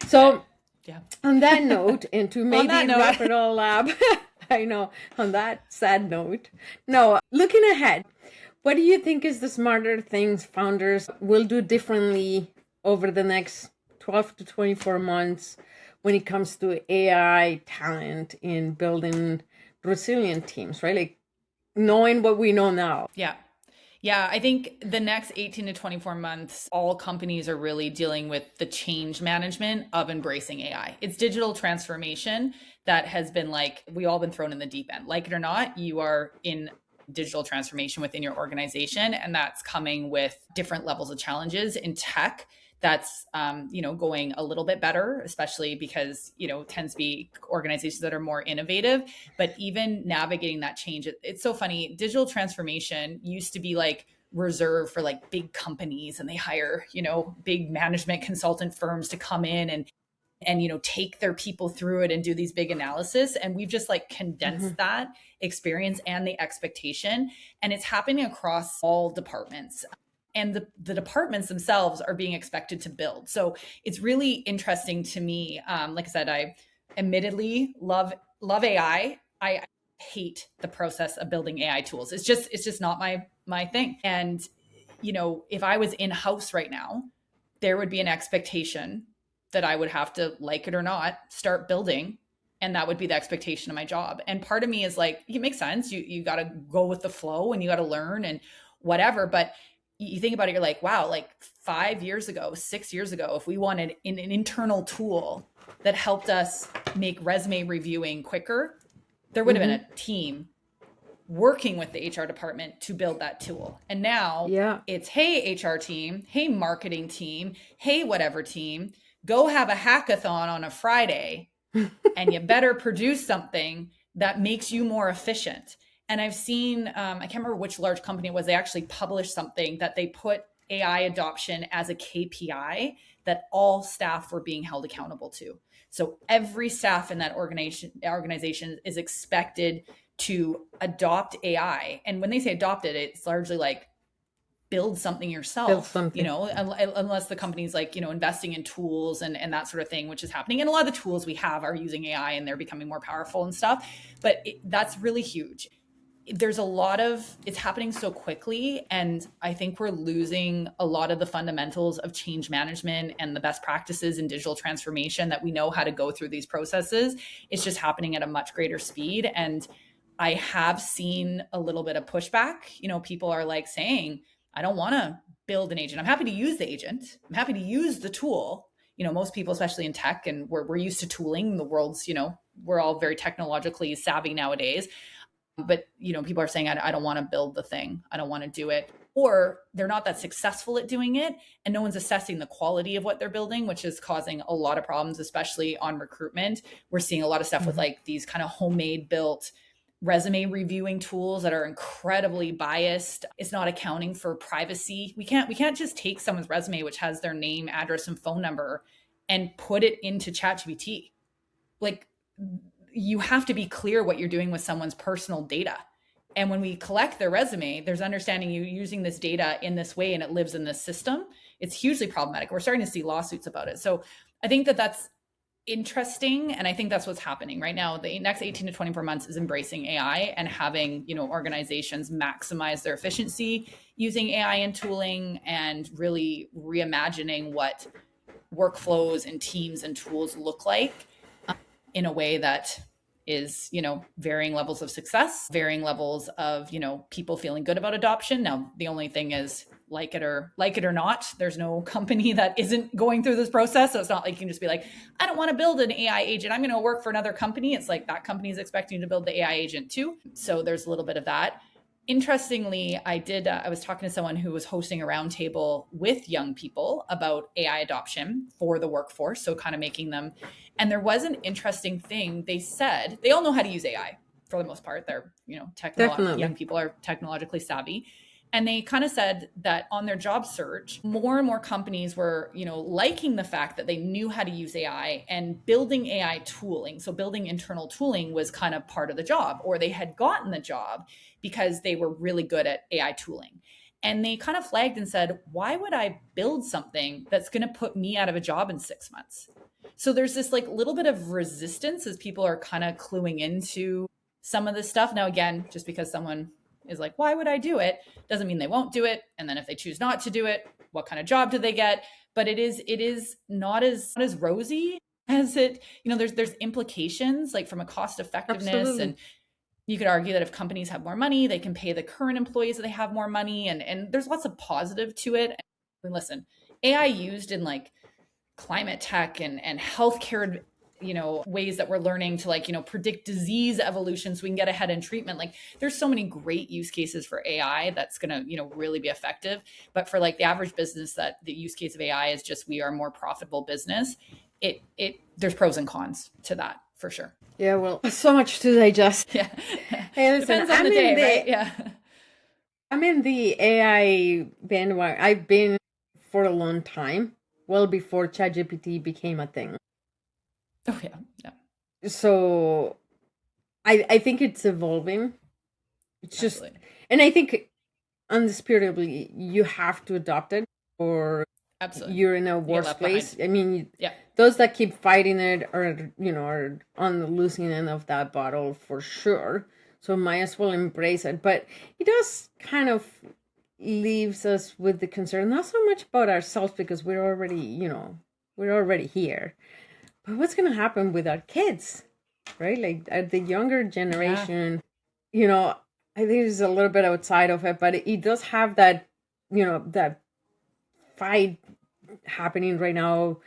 So on that note, and to maybe wrap it all up, I know, on that sad note, no, looking ahead, what do you think is the smarter things founders will do differently over the next 12 to 24 months when it comes to AI talent in building resilient teams, right? Like knowing what we know now. Yeah, I think the next 18 to 24 months, all companies are really dealing with the change management of embracing AI. It's digital transformation that has been we all been thrown in the deep end. Like it or not, you are in digital transformation within your organization, and that's coming with different levels of challenges. In tech, that's going a little bit better, especially because it tends to be organizations that are more innovative. But even navigating that change, it's so funny. Digital transformation used to be reserved for big companies, and they hire big management consultant firms to come in and take their people through it and do these big analysis. And we've just condensed that experience and the expectation, and it's happening across all departments. And the departments themselves are being expected to build. So it's really interesting to me. Like I said, I admittedly love AI. I hate the process of building AI tools. It's just not my thing. And if I was in house right now, there would be an expectation that I would have to, like it or not, start building. And that would be the expectation of my job. And part of me is it makes sense. You got to go with the flow and you got to learn and whatever. But you think about it, you're like, wow, 5 years ago, 6 years ago, if we wanted an internal tool that helped us make resume reviewing quicker, there would have been a team working with the HR department to build that tool. And now it's, hey, HR team, hey, marketing team, hey, whatever team, go have a hackathon on a Friday and you better produce something that makes you more efficient. And I've seen, I can't remember which large company it was, they actually published something that they put AI adoption as a KPI that all staff were being held accountable to. So every staff in that organization is expected to adopt AI. And when they say adopt it, it's largely build something yourself, unless the company's investing in tools and that sort of thing, which is happening. And a lot of the tools we have are using AI and they're becoming more powerful and stuff, but that's really huge. there's a lot of, it's happening so quickly, and I think we're losing a lot of the fundamentals of change management and the best practices in digital transformation, that we know how to go through these processes. It's just happening at a much greater speed. And I have seen a little bit of pushback. People are like saying, I don't want to build an agent. I'm happy to use the agent. I'm happy to use the tool. Most people, especially in tech, and we're used to tooling. The world's, we're all very technologically savvy nowadays. But people are saying, I don't want to build the thing, I don't want to do it, or they're not that successful at doing it, and no one's assessing the quality of what they're building, which is causing a lot of problems, especially on recruitment. We're seeing a lot of stuff with like these kind of homemade built resume reviewing tools that are incredibly biased. It's not accounting for privacy. We can't just take someone's resume, which has their name, address, and phone number, and put it into ChatGPT. Like, you have to be clear what you're doing with someone's personal data. And when we collect their resume, there's understanding you using this data in this way and it lives in this system. It's hugely problematic. We're starting to see lawsuits about it. So I think that that's interesting. And I think that's what's happening right now. The next 18 to 24 months is embracing AI and having, organizations maximize their efficiency using AI and tooling, and really reimagining what workflows and teams and tools look like in a way that is, varying levels of success, varying levels of, people feeling good about adoption. Now, the only thing is, like it or not, there's no company that isn't going through this process. So it's not like you can just be like, I don't want to build an AI agent, I'm going to work for another company. It's like that company is expecting you to build the AI agent too. So there's a little bit of that. Interestingly, I was talking to someone who was hosting a roundtable with young people about AI adoption for the workforce. So kind of making them, and there was an interesting thing. They said they all know how to use AI for the most part. They're, young people are technologically savvy. And they kind of said that on their job search, more and more companies were, liking the fact that they knew how to use AI, and building AI tooling. So building internal tooling was kind of part of the job, or they had gotten the job because they were really good at AI tooling. And they kind of flagged and said, why would I build something that's going to put me out of a job in 6 months? So there's this like little bit of resistance as people are kind of cluing into some of this stuff. Now, again, just because someone is like, why would I do it, doesn't mean they won't do it. And then if they choose not to do it, what kind of job do they get? But it is not as rosy as it, there's implications like from a cost effectiveness. Absolutely. And you could argue that if companies have more money, they can pay the current employees that they have more money. And there's lots of positive to it. And listen, AI used in like climate tech and healthcare, ways that we're learning to predict disease evolution so we can get ahead in treatment. Like there's so many great use cases for AI that's going to, really be effective. But for like the average business, that the use case of AI is just, we are a more profitable business. There's pros and cons to that for sure. Yeah, well, so much to digest. Yeah. Hey, listen, depends on the day, right? Yeah. I'm in the AI bandwagon. I've been for a long time, well before ChatGPT became a thing. Oh yeah, yeah. So I think it's evolving. It's just, absolutely. And I think undisputedly you have to adopt it, or absolutely you're in a worse place. I mean, yeah, those that keep fighting it are, are on the losing end of that battle for sure. So might as well embrace it. But it does kind of leaves us with the concern, not so much about ourselves, because we're already, we're already here. But what's going to happen with our kids, right? Like the younger generation, yeah. I think it's a little bit outside of it, but it does have that, that fight happening right now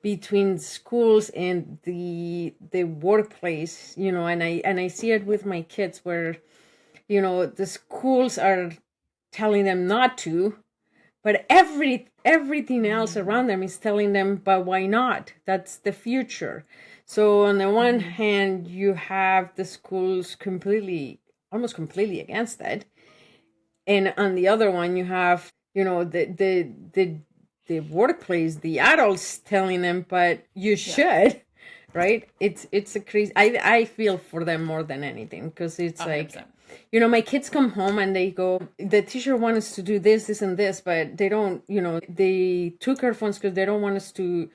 between schools and the workplace, and I see it with my kids where, the schools are telling them not to, but everything else around them is telling them, but why not? That's the future. So on the one hand, you have the schools almost completely against that. And on the other one, you have, the workplace, the adults telling them, but you should, right? It's a crazy, I feel for them more than anything, because it's 100%. Like, my kids come home and they go, the teacher wants us to do this, and this, but they don't, they took our phones because they don't want us to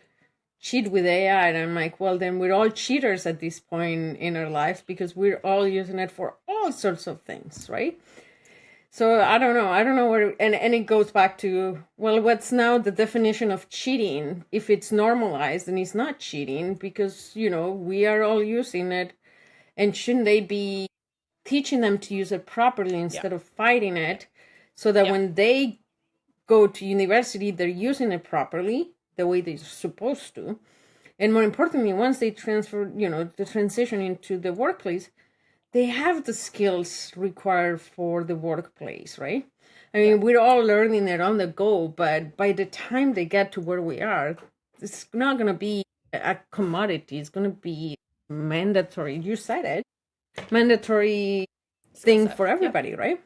cheat with AI. And I'm like, well, then we're all cheaters at this point in our life because we're all using it for all sorts of things, right? So I don't know where, and it goes back to, well, what's now the definition of cheating? If it's normalized, then it's not cheating because, we are all using it. And shouldn't they be teaching them to use it properly instead of fighting it, so that when they go to university, they're using it properly, the way they're supposed to. And more importantly, once they transfer, the transition into the workplace, they have the skills required for the workplace, right? I mean, we're all learning it on the go, but by the time they get to where we are, it's not going to be a commodity. It's going to be mandatory. You said it. Mandatory thing for everybody, right?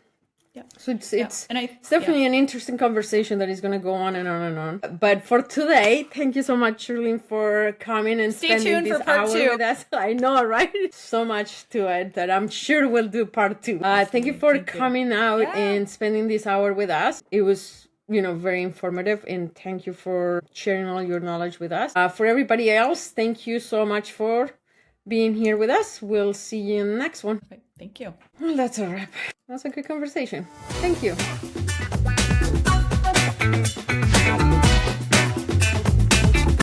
Yeah. So it's definitely an interesting conversation that is going to go on and on and on. But for today, thank you so much, Charlene, for coming and spending this hour with us. I know, right? So much to it that I'm sure we'll do part 2. Thank you for coming out and spending this hour with us. It was, very informative, and thank you for sharing all your knowledge with us. For everybody else, thank you so much for being here with us. We'll see you in the next one. Thank you. Well, that's a wrap. That's a good conversation. Thank you.